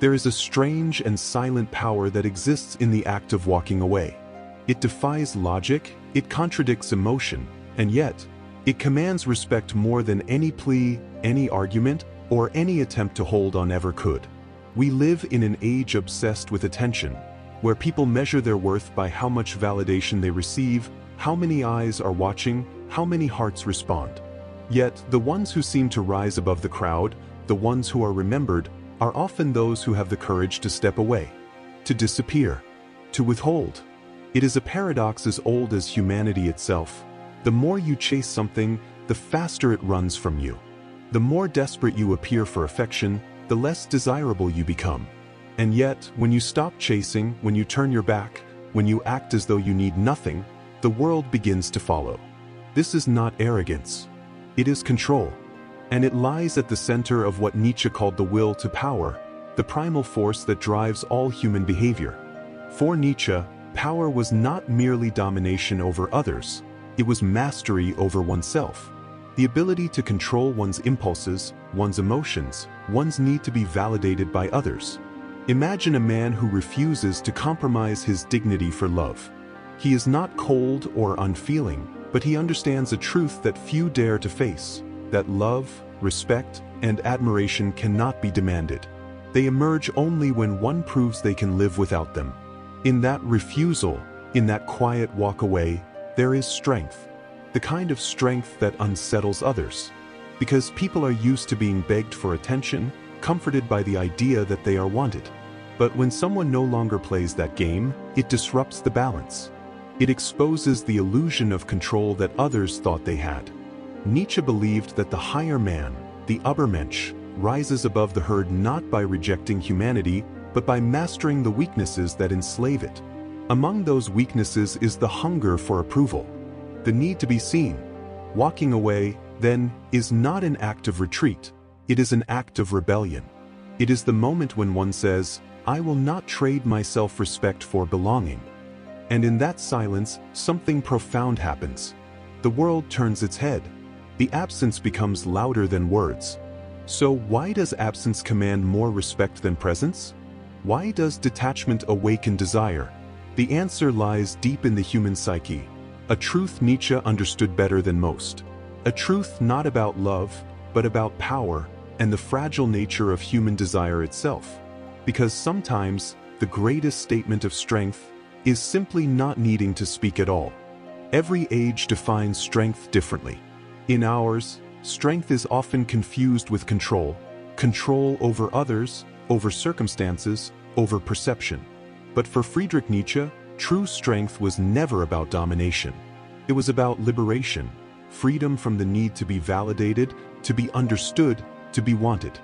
There is a strange and silent power that exists in the act of walking away. It defies logic, it contradicts emotion, and yet, it commands respect more than any plea, any argument, or any attempt to hold on ever could. We live in an age obsessed with attention, where people measure their worth by how much validation they receive, how many eyes are watching, how many hearts respond. Yet, the ones who seem to rise above the crowd, the ones who are remembered, are often those who have the courage to step away, to disappear, to withhold. It is a paradox as old as humanity itself. The more you chase something, the faster it runs from you. The more desperate you appear for affection, the less desirable you become. And yet, when you stop chasing, when you turn your back, when you act as though you need nothing, the world begins to follow. This is not arrogance. It is control. And it lies at the center of what Nietzsche called the will to power, the primal force that drives all human behavior. For Nietzsche, power was not merely domination over others, it was mastery over oneself. The ability to control one's impulses, one's emotions, one's need to be validated by others. Imagine a man who refuses to compromise his dignity for love. He is not cold or unfeeling, but he understands a truth that few dare to face, that love, respect, and admiration cannot be demanded. They emerge only when one proves they can live without them. In that refusal, in that quiet walk away, there is strength. The kind of strength that unsettles others. Because people are used to being begged for attention, comforted by the idea that they are wanted. But when someone no longer plays that game, it disrupts the balance. It exposes the illusion of control that others thought they had. Nietzsche believed that the higher man, the Übermensch, rises above the herd not by rejecting humanity, but by mastering the weaknesses that enslave it. Among those weaknesses is the hunger for approval, the need to be seen. Walking away, then, is not an act of retreat, it is an act of rebellion. It is the moment when one says, "I will not trade my self-respect for belonging." And in that silence, something profound happens. The world turns its head. The absence becomes louder than words. So why does absence command more respect than presence? Why does detachment awaken desire? The answer lies deep in the human psyche, a truth Nietzsche understood better than most. A truth not about love, but about power and the fragile nature of human desire itself. Because sometimes, the greatest statement of strength is simply not needing to speak at all. Every age defines strength differently. In ours, strength is often confused with control. Control over others, over circumstances, over perception. But for Friedrich Nietzsche, true strength was never about domination. It was about liberation, freedom from the need to be validated, to be understood, to be wanted.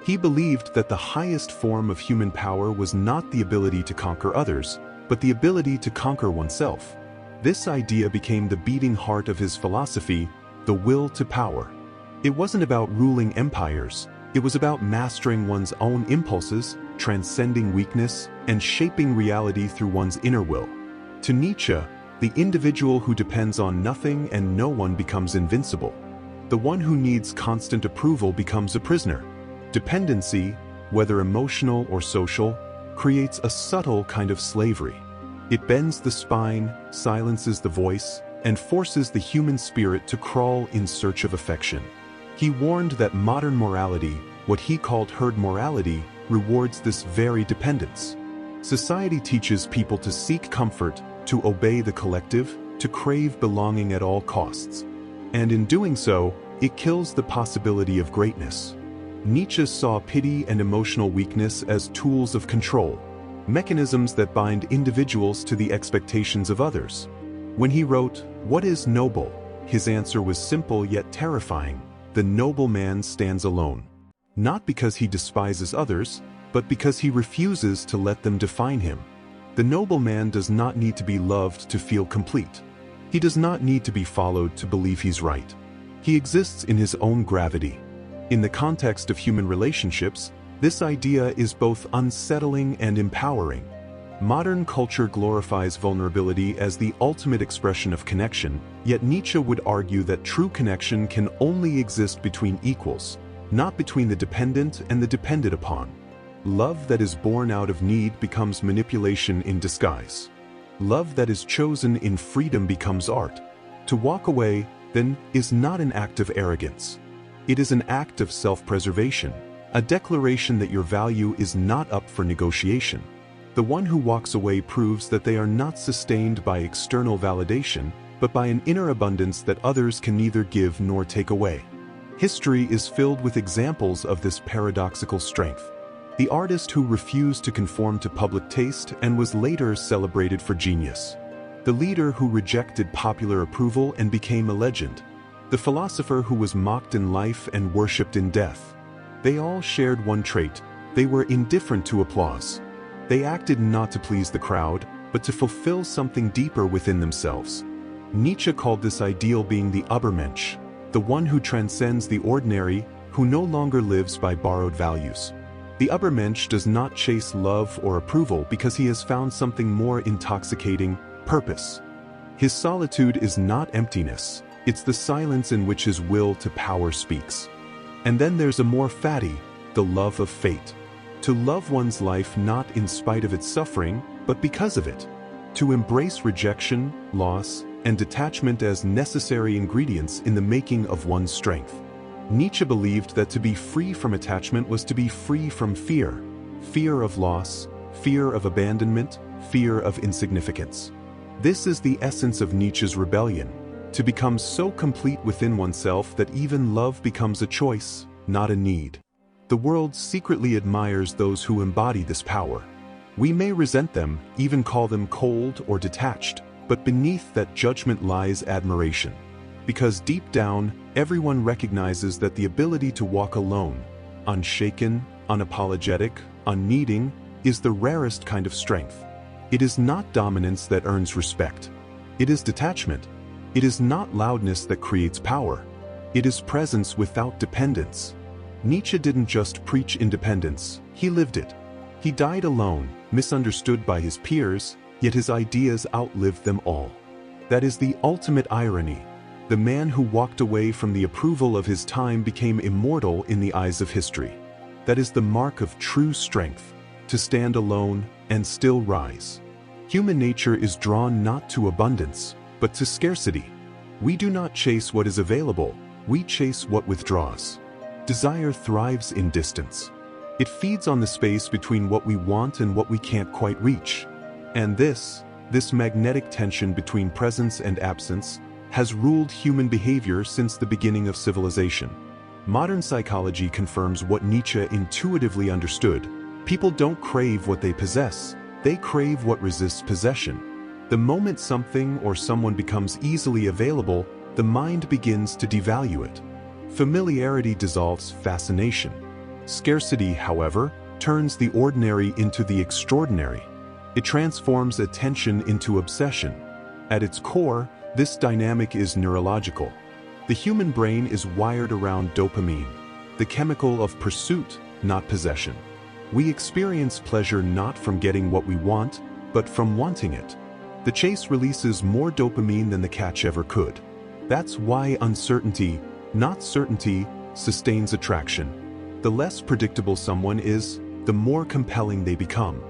He believed that the highest form of human power was not the ability to conquer others, but the ability to conquer oneself. This idea became the beating heart of his philosophy, the will to power. It wasn't about ruling empires, it was about mastering one's own impulses, transcending weakness, and shaping reality through one's inner will. To Nietzsche, the individual who depends on nothing and no one becomes invincible. The one who needs constant approval becomes a prisoner. Dependency, whether emotional or social, creates a subtle kind of slavery. It bends the spine, silences the voice, and forces the human spirit to crawl in search of affection. He warned that modern morality, what he called herd morality, rewards this very dependence. Society teaches people to seek comfort, to obey the collective, to crave belonging at all costs. And in doing so, it kills the possibility of greatness. Nietzsche saw pity and emotional weakness as tools of control, mechanisms that bind individuals to the expectations of others. When he wrote, "What is noble?" his answer was simple yet terrifying: the noble man stands alone. Not because he despises others, but because he refuses to let them define him. The noble man does not need to be loved to feel complete. He does not need to be followed to believe he's right. He exists in his own gravity. In the context of human relationships, this idea is both unsettling and empowering. Modern culture glorifies vulnerability as the ultimate expression of connection, yet Nietzsche would argue that true connection can only exist between equals, not between the dependent and the depended upon. Love that is born out of need becomes manipulation in disguise. Love that is chosen in freedom becomes art. To walk away, then, is not an act of arrogance. It is an act of self-preservation, a declaration that your value is not up for negotiation. The one who walks away proves that they are not sustained by external validation, but by an inner abundance that others can neither give nor take away. History is filled with examples of this paradoxical strength. The artist who refused to conform to public taste and was later celebrated for genius. The leader who rejected popular approval and became a legend. The philosopher who was mocked in life and worshipped in death. They all shared one trait: they were indifferent to applause. They acted not to please the crowd, but to fulfill something deeper within themselves. Nietzsche called this ideal being the Übermensch, the one who transcends the ordinary, who no longer lives by borrowed values. The Übermensch does not chase love or approval because he has found something more intoxicating: purpose. His solitude is not emptiness, it's the silence in which his will to power speaks. And then there's a more fatty, the love of fate. To love one's life not in spite of its suffering, but because of it. To embrace rejection, loss, and detachment as necessary ingredients in the making of one's strength. Nietzsche believed that to be free from attachment was to be free from fear. Fear of loss, fear of abandonment, fear of insignificance. This is the essence of Nietzsche's rebellion, to become so complete within oneself that even love becomes a choice, not a need. The world secretly admires those who embody this power. We may resent them, even call them cold or detached, but beneath that judgment lies admiration. Because deep down, everyone recognizes that the ability to walk alone, unshaken, unapologetic, unneeding, is the rarest kind of strength. It is not dominance that earns respect. It is detachment. It is not loudness that creates power. It is presence without dependence. Nietzsche didn't just preach independence, he lived it. He died alone, misunderstood by his peers, yet his ideas outlived them all. That is the ultimate irony. The man who walked away from the approval of his time became immortal in the eyes of history. That is the mark of true strength, to stand alone and still rise. Human nature is drawn not to abundance, but to scarcity. We do not chase what is available, we chase what withdraws. Desire thrives in distance. It feeds on the space between what we want and what we can't quite reach. And this magnetic tension between presence and absence, has ruled human behavior since the beginning of civilization. Modern psychology confirms what Nietzsche intuitively understood. People don't crave what they possess, they crave what resists possession. The moment something or someone becomes easily available, the mind begins to devalue it. Familiarity dissolves fascination. Scarcity, however, turns the ordinary into the extraordinary. It transforms attention into obsession. At its core, this dynamic is neurological. The human brain is wired around dopamine, the chemical of pursuit, not possession. We experience pleasure not from getting what we want, but from wanting it. The chase releases more dopamine than the catch ever could. That's why uncertainty, not certainty, sustains attraction. The less predictable someone is, the more compelling they become.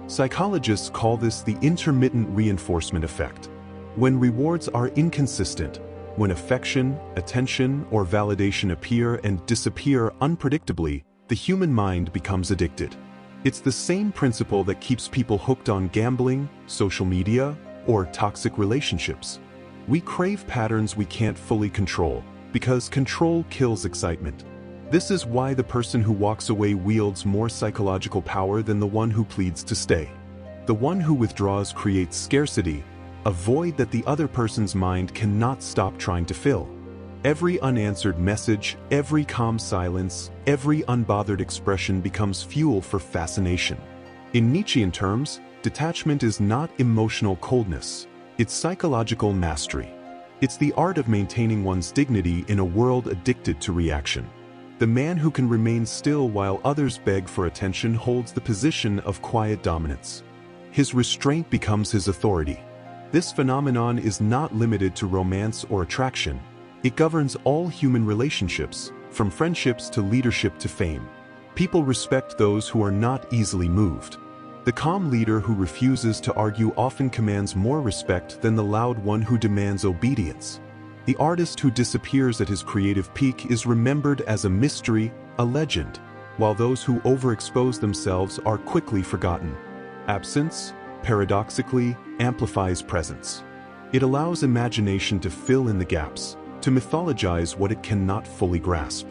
Psychologists call this the intermittent reinforcement effect. When rewards are inconsistent, when affection, attention, or validation appear and disappear unpredictably, the human mind becomes addicted. It's the same principle that keeps people hooked on gambling, social media, or toxic relationships. We crave patterns we can't fully control, because control kills excitement. This is why the person who walks away wields more psychological power than the one who pleads to stay. The one who withdraws creates scarcity, a void that the other person's mind cannot stop trying to fill. Every unanswered message, every calm silence, every unbothered expression becomes fuel for fascination. In Nietzschean terms, detachment is not emotional coldness, it's psychological mastery. It's the art of maintaining one's dignity in a world addicted to reaction. The man who can remain still while others beg for attention holds the position of quiet dominance. His restraint becomes his authority. This phenomenon is not limited to romance or attraction. It governs all human relationships, from friendships to leadership to fame. People respect those who are not easily moved. The calm leader who refuses to argue often commands more respect than the loud one who demands obedience. The artist who disappears at his creative peak is remembered as a mystery, a legend, while those who overexpose themselves are quickly forgotten. Absence, paradoxically, amplifies presence. It allows imagination to fill in the gaps, to mythologize what it cannot fully grasp.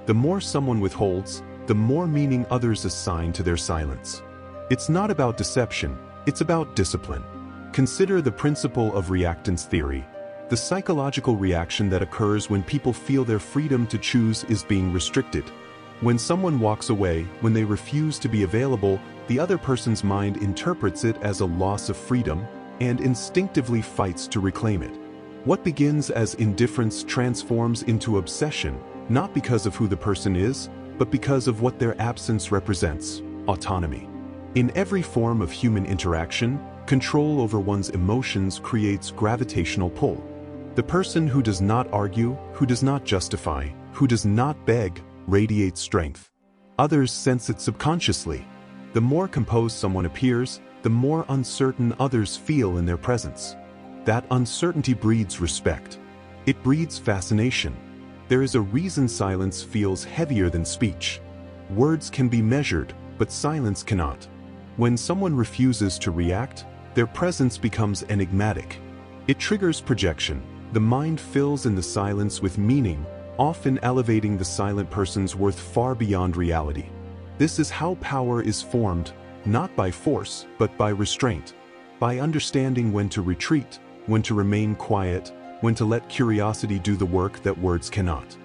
The more someone withholds, the more meaning others assign to their silence. It's not about deception, it's about discipline. Consider the principle of reactance theory, the psychological reaction that occurs when people feel their freedom to choose is being restricted. When someone walks away, when they refuse to be available, the other person's mind interprets it as a loss of freedom and instinctively fights to reclaim it. What begins as indifference transforms into obsession, not because of who the person is, but because of what their absence represents: autonomy. In every form of human interaction, control over one's emotions creates gravitational pull. The person who does not argue, who does not justify, who does not beg, radiates strength. Others sense it subconsciously. The more composed someone appears, the more uncertain others feel in their presence. That uncertainty breeds respect. It breeds fascination. There is a reason silence feels heavier than speech. Words can be measured, but silence cannot. When someone refuses to react, their presence becomes enigmatic. It triggers projection. The mind fills in the silence with meaning, often elevating the silent person's worth far beyond reality. This is how power is formed, not by force, but by restraint. By understanding when to retreat, when to remain quiet, when to let curiosity do the work that words cannot.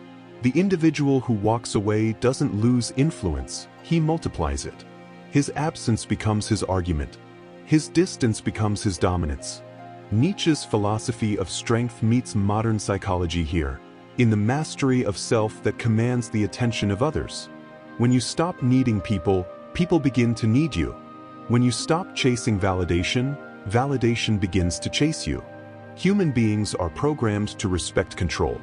The individual who walks away doesn't lose influence, he multiplies it. His absence becomes his argument. His distance becomes his dominance. Nietzsche's philosophy of strength meets modern psychology here, in the mastery of self that commands the attention of others. When you stop needing people, people begin to need you. When you stop chasing validation, validation begins to chase you. Human beings are programmed to respect control.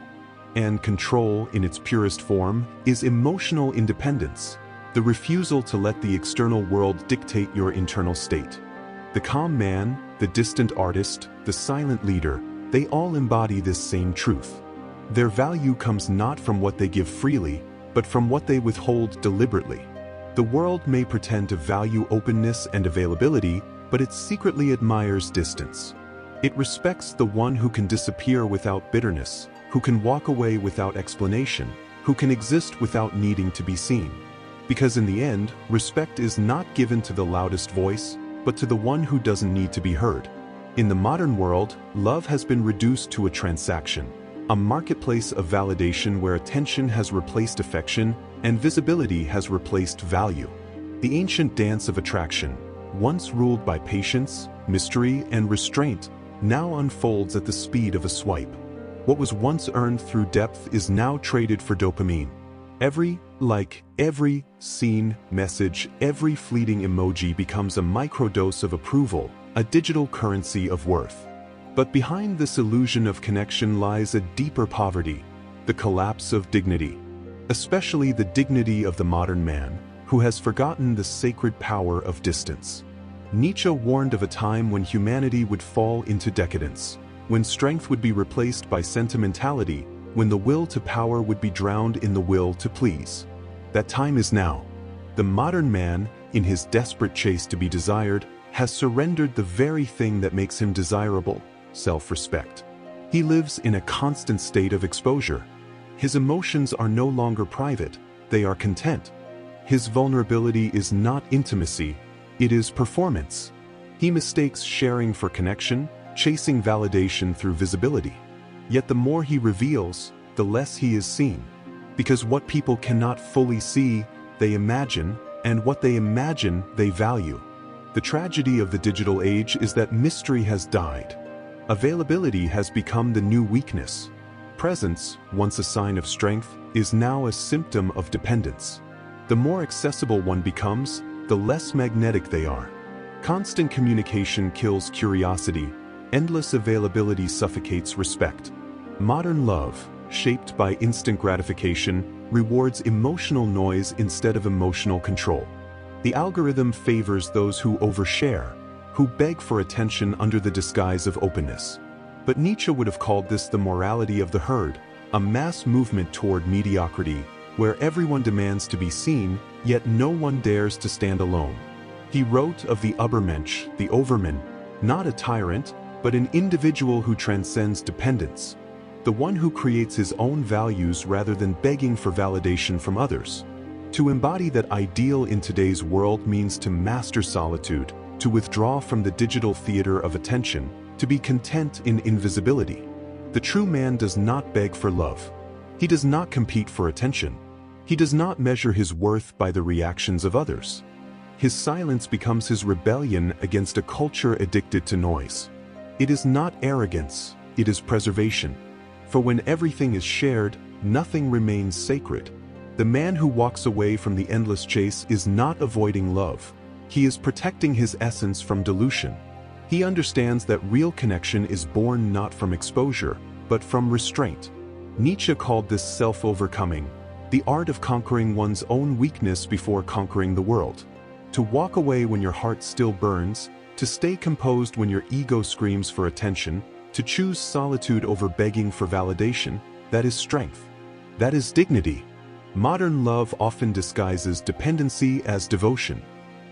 And control, in its purest form, is emotional independence, the refusal to let the external world dictate your internal state. The calm man, the distant artist, the silent leader, they all embody this same truth. Their value comes not from what they give freely, but from what they withhold deliberately. The world may pretend to value openness and availability, but it secretly admires distance. It respects the one who can disappear without bitterness, who can walk away without explanation, who can exist without needing to be seen. Because in the end, respect is not given to the loudest voice, but to the one who doesn't need to be heard. In the modern world, love has been reduced to a transaction, a marketplace of validation where attention has replaced affection and visibility has replaced value. The ancient dance of attraction, once ruled by patience, mystery, and restraint, now unfolds at the speed of a swipe. What was once earned through depth is now traded for dopamine. Every like, every seen message, every fleeting emoji becomes a microdose of approval, a digital currency of worth. But behind this illusion of connection lies a deeper poverty, the collapse of dignity, especially the dignity of the modern man, who has forgotten the sacred power of distance. Nietzsche warned of a time when humanity would fall into decadence, when strength would be replaced by sentimentality, when the will to power would be drowned in the will to please. That time is now. The modern man, in his desperate chase to be desired, has surrendered the very thing that makes him desirable: self-respect. He lives in a constant state of exposure. His emotions are no longer private, they are content. His vulnerability is not intimacy, it is performance. He mistakes sharing for connection, chasing validation through visibility. Yet the more he reveals, the less he is seen. Because what people cannot fully see, they imagine, and what they imagine, they value. The tragedy of the digital age is that mystery has died. Availability has become the new weakness. Presence, once a sign of strength, is now a symptom of dependence. The more accessible one becomes, the less magnetic they are. Constant communication kills curiosity. Endless availability suffocates respect. Modern love, shaped by instant gratification, rewards emotional noise instead of emotional control. The algorithm favors those who overshare, who beg for attention under the disguise of openness. But Nietzsche would have called this the morality of the herd, a mass movement toward mediocrity, where everyone demands to be seen, yet no one dares to stand alone. He wrote of the Übermensch, the overman, not a tyrant, but an individual who transcends dependence, the one who creates his own values rather than begging for validation from others. To embody that ideal in today's world means to master solitude, to withdraw from the digital theater of attention, to be content in invisibility. The true man does not beg for love. He does not compete for attention. He does not measure his worth by the reactions of others. His silence becomes his rebellion against a culture addicted to noise. It is not arrogance, it is preservation. For when everything is shared, nothing remains sacred. The man who walks away from the endless chase is not avoiding love. He is protecting his essence from dilution. He understands that real connection is born not from exposure, but from restraint. Nietzsche called this self-overcoming, the art of conquering one's own weakness before conquering the world. To walk away when your heart still burns, to stay composed when your ego screams for attention, to choose solitude over begging for validation, that is strength. That is dignity. Modern love often disguises dependency as devotion.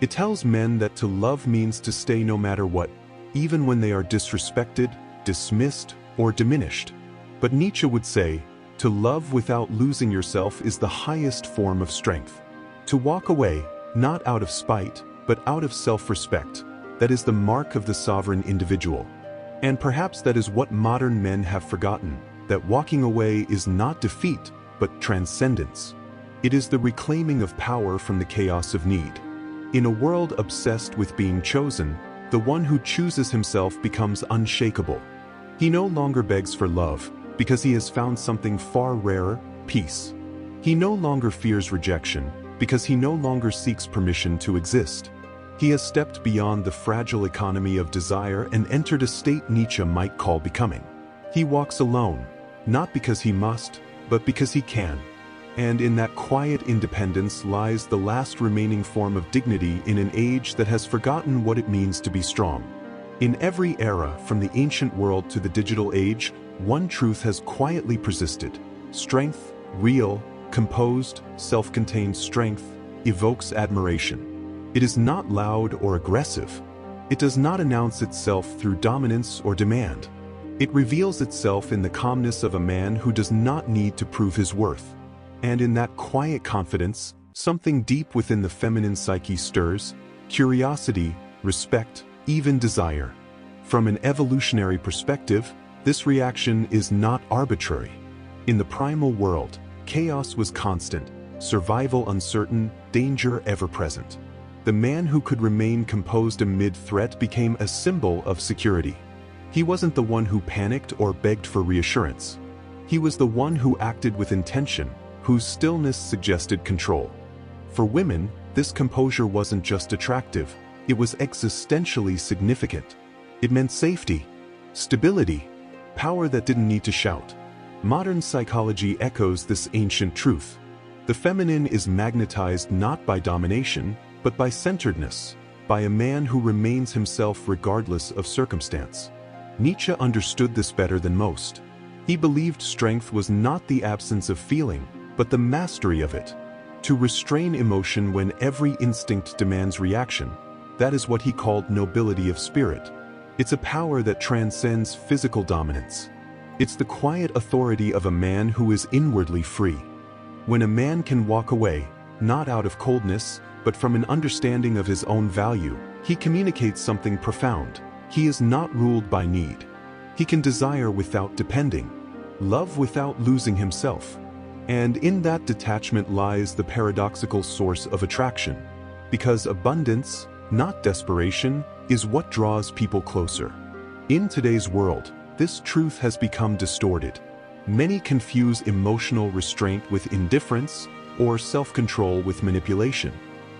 It tells men that to love means to stay no matter what, even when they are disrespected, dismissed, or diminished. But Nietzsche would say, to love without losing yourself is the highest form of strength. To walk away, not out of spite, but out of self-respect, that is the mark of the sovereign individual. And perhaps that is what modern men have forgotten, that walking away is not defeat, but transcendence. It is the reclaiming of power from the chaos of need. In a world obsessed with being chosen, the one who chooses himself becomes unshakable. He no longer begs for love, because he has found something far rarer, peace. He no longer fears rejection, because he no longer seeks permission to exist. He has stepped beyond the fragile economy of desire and entered a state Nietzsche might call becoming. He walks alone, not because he must, but because he can. And in that quiet independence lies the last remaining form of dignity in an age that has forgotten what it means to be strong. In every era, from the ancient world to the digital age, one truth has quietly persisted. Strength, real, composed, self-contained strength, evokes admiration. It is not loud or aggressive. It does not announce itself through dominance or demand. It reveals itself in the calmness of a man who does not need to prove his worth. And in that quiet confidence, something deep within the feminine psyche stirs: curiosity, respect, even desire. From an evolutionary perspective, this reaction is not arbitrary. In the primal world, chaos was constant, survival uncertain, danger ever-present. The man who could remain composed amid threat became a symbol of security. He wasn't the one who panicked or begged for reassurance. He was the one who acted with intention, whose stillness suggested control. For women, this composure wasn't just attractive, it was existentially significant. It meant safety, stability, power that didn't need to shout. Modern psychology echoes this ancient truth. The feminine is magnetized not by domination, but by centeredness, by a man who remains himself regardless of circumstance. Nietzsche understood this better than most. He believed strength was not the absence of feeling, but the mastery of it. To restrain emotion when every instinct demands reaction, that is what he called nobility of spirit. It's a power that transcends physical dominance. It's the quiet authority of a man who is inwardly free. When a man can walk away, not out of coldness, but from an understanding of his own value, he communicates something profound. He is not ruled by need. He can desire without depending, love without losing himself. And in that detachment lies the paradoxical source of attraction. Because abundance, not desperation, is what draws people closer. In today's world, this truth has become distorted. Many confuse emotional restraint with indifference, or self-control with manipulation.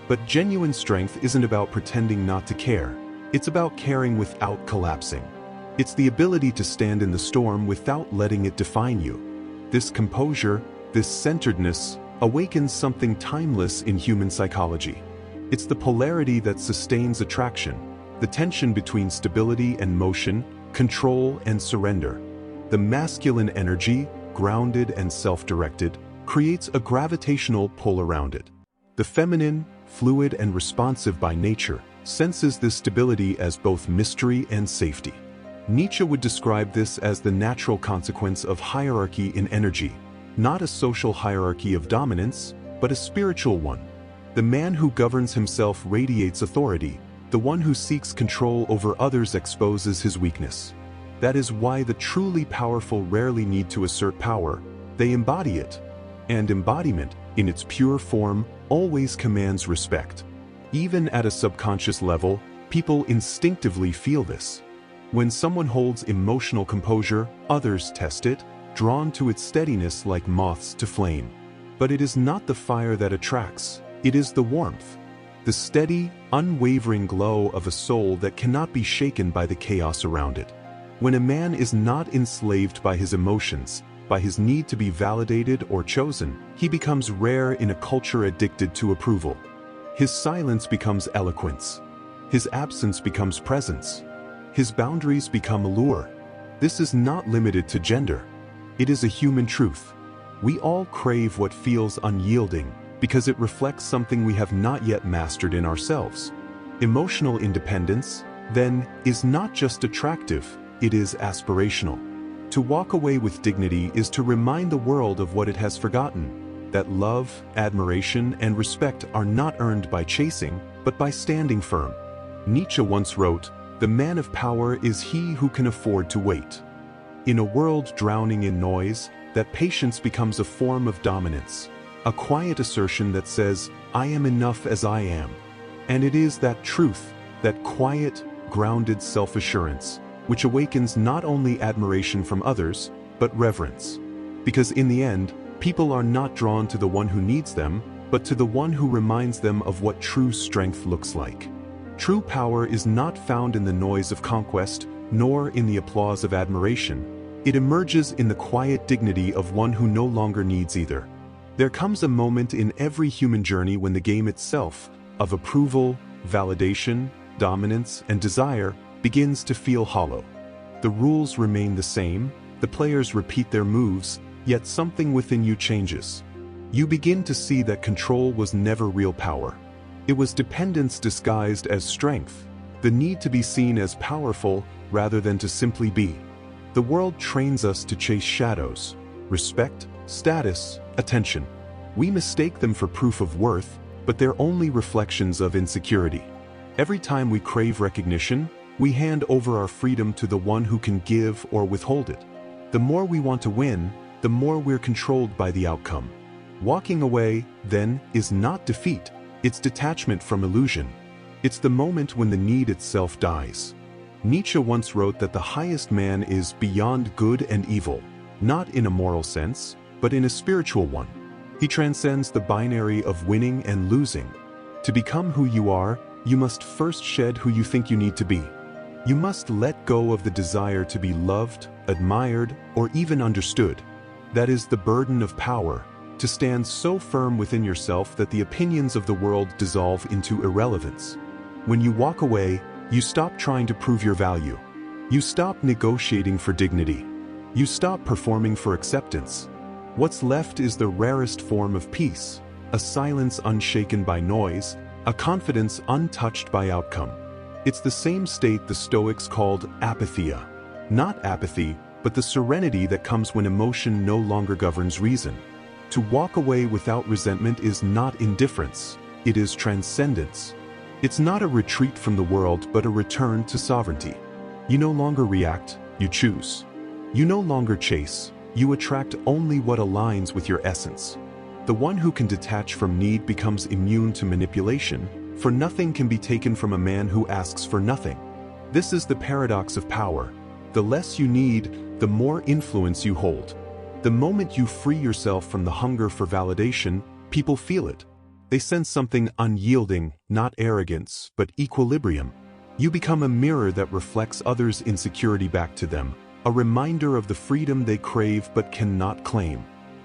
But genuine strength isn't about pretending not to care. It's about caring without collapsing. It's the ability to stand in the storm without letting it define you. This composure, this centeredness, awakens something timeless in human psychology. It's the polarity that sustains attraction, the tension between stability and motion, control and surrender. The masculine energy, grounded and self-directed, creates a gravitational pull around it. The feminine, fluid and responsive by nature, senses this stability as both mystery and safety. Nietzsche would describe this as the natural consequence of hierarchy in energy, not a social hierarchy of dominance, but a spiritual one. The man who governs himself radiates authority, the one who seeks control over others exposes his weakness. That is why the truly powerful rarely need to assert power, they embody it. And embodiment, in its pure form, always commands respect. Even at a subconscious level, people instinctively feel this. When someone holds emotional composure, others test it, drawn to its steadiness like moths to flame. But it is not the fire that attracts, it is the warmth. The steady, unwavering glow of a soul that cannot be shaken by the chaos around it. When a man is not enslaved by his emotions, by his need to be validated or chosen, he becomes rare in a culture addicted to approval. His silence becomes eloquence. His absence becomes presence. His boundaries become allure. This is not limited to gender. It is a human truth. We all crave what feels unyielding because it reflects something we have not yet mastered in ourselves. Emotional independence, then, is not just attractive, it is aspirational. To walk away with dignity is to remind the world of what it has forgotten, that love, admiration, and respect are not earned by chasing, but by standing firm. Nietzsche once wrote, "The man of power is he who can afford to wait." In a world drowning in noise, that patience becomes a form of dominance, a quiet assertion that says, "I am enough as I am." And it is that truth, that quiet, grounded self-assurance, which awakens not only admiration from others, but reverence. Because in the end, people are not drawn to the one who needs them, but to the one who reminds them of what true strength looks like. True power is not found in the noise of conquest, nor in the applause of admiration. It emerges in the quiet dignity of one who no longer needs either. There comes a moment in every human journey when the game itself, of approval, validation, dominance, and desire, begins to feel hollow. The rules remain the same, the players repeat their moves, yet something within you changes. You begin to see that control was never real power. It was dependence disguised as strength, the need to be seen as powerful rather than to simply be. The world trains us to chase shadows, respect, status, attention. We mistake them for proof of worth, but they're only reflections of insecurity. Every time we crave recognition, we hand over our freedom to the one who can give or withhold it. The more we want to win, the more we're controlled by the outcome. Walking away, then, is not defeat, it's detachment from illusion. It's the moment when the need itself dies. Nietzsche once wrote that the highest man is beyond good and evil, not in a moral sense, but in a spiritual one. He transcends the binary of winning and losing. To become who you are, you must first shed who you think you need to be. You must let go of the desire to be loved, admired, or even understood. That is the burden of power, to stand so firm within yourself that the opinions of the world dissolve into irrelevance. When you walk away, you stop trying to prove your value. You stop negotiating for dignity. You stop performing for acceptance. What's left is the rarest form of peace, a silence unshaken by noise, a confidence untouched by outcome. It's the same state the Stoics called apatheia. Not apathy, but the serenity that comes when emotion no longer governs reason. To walk away without resentment is not indifference, it is transcendence. It's not a retreat from the world but a return to sovereignty. You no longer react, you choose. You no longer chase, you attract only what aligns with your essence. The one who can detach from need becomes immune to manipulation, for nothing can be taken from a man who asks for nothing. This is the paradox of power. The less you need, the more influence you hold. The moment you free yourself from the hunger for validation, people feel it. They sense something unyielding, not arrogance, but equilibrium. You become a mirror that reflects others' insecurity back to them, a reminder of the freedom they crave but cannot claim.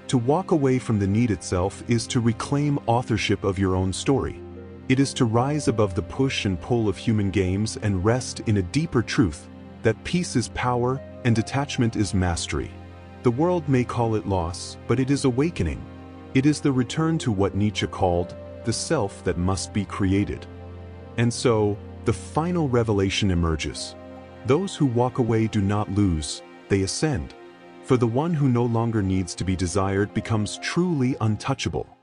To walk away from the need itself is to reclaim authorship of your own story. It is to rise above the push and pull of human games and rest in a deeper truth that peace is power and detachment is mastery. The world may call it loss, but it is awakening. It is the return to what Nietzsche called the self that must be created. And so, the final revelation emerges. Those who walk away do not lose, they ascend. For the one who no longer needs to be desired becomes truly untouchable.